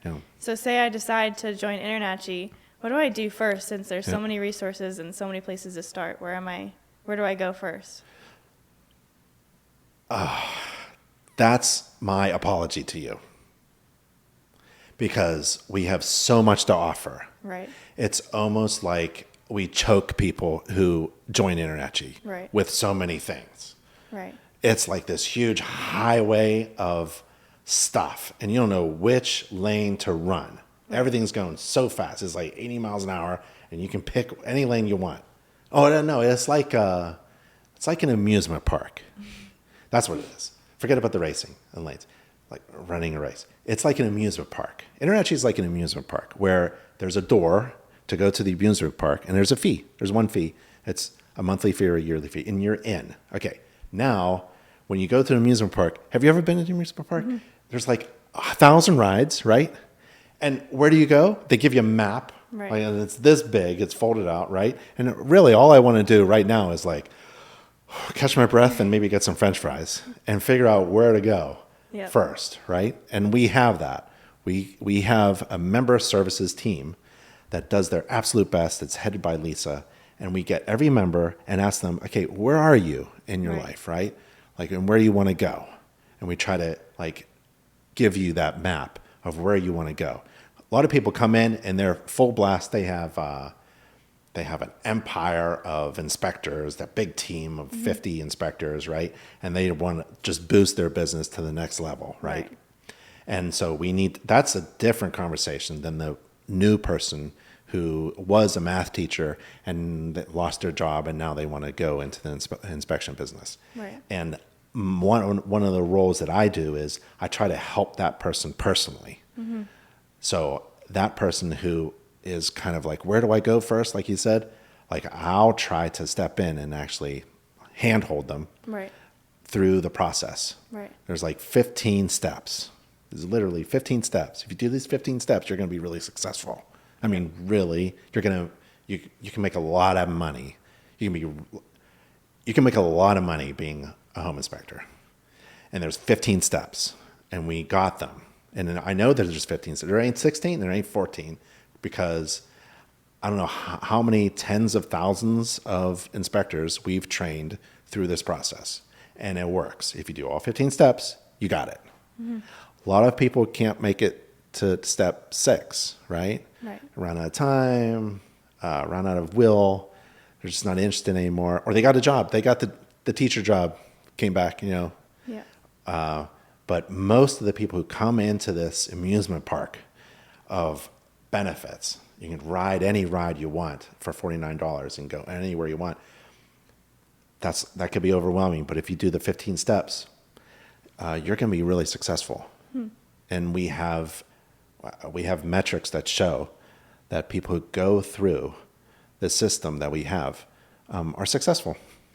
Yeah. So say I decide to join InterNACHI, what do I do first since there's so many resources and so many places to start? Where do I go first? That's my apology to you, because we have so much to offer. Right. It's almost like we choke people who join InterNACHI Right. with so many things. Right. It's like this huge highway of stuff, and you don't know which lane to run. Right. Everything's going so fast. It's like 80 miles an hour, and you can pick any lane you want. Oh, no, it's like an amusement park. That's what it is. Forget about the racing and lanes, like running a race. It's like an amusement park. InterNACHI is like an amusement park where there's a door to go to the amusement park, and there's a fee. There's one fee. It's a monthly fee or a yearly fee, and you're in. Okay, now, when you go to an amusement park, have you ever been to an amusement park? Mm-hmm. There's like 1,000 rides, right? And where do you go? They give you a map. Right. Like, and it's this big. It's folded out, right? And really, all I want to do right now is like catch my breath and maybe get some French fries and figure out where to go first, right? And we have that. We have a member services team that does their absolute best. It's headed by Lisa. And we get every member and ask them, okay, where are you in your life, right? Like, and where do you want to go? And we try to like give you that map of where you want to go. A lot of people come in and they're full blast. They have an empire of inspectors, that big team of 50 inspectors, right? And they want to just boost their business to the next level, right? And so that's a different conversation than the new person who was a math teacher and lost their job and now they want to go into the inspection business. Right. And one of the roles that I do is I try to help that person personally. Mm-hmm. So that person who is kind of like, where do I go first? Like you said, like I'll try to step in and actually handhold them through the process. Right. There's like 15 steps. There's literally 15 steps. If you do these 15 steps, you're going to be really successful. I mean, really, you can make a lot of money. You can make a lot of money being a home inspector. And there's 15 steps, and we got them. And I know that there's 15 steps. There ain't 16, there ain't 14, because I don't know how many tens of thousands of inspectors we've trained through this process. And it works. If you do all 15 steps, you got it. Mm-hmm. A lot of people can't make it to step 6, right? Right. Run out of time, run out of will. They're just not interested anymore. Or they got a job. They got the teacher job, came back, Yeah. But most of the people who come into this amusement park of benefits, you can ride any ride you want for $49 and go anywhere you want. That could be overwhelming. But if you do the 15 steps, you're going to be really successful. And we have metrics that show that people who go through the system that we have are successful.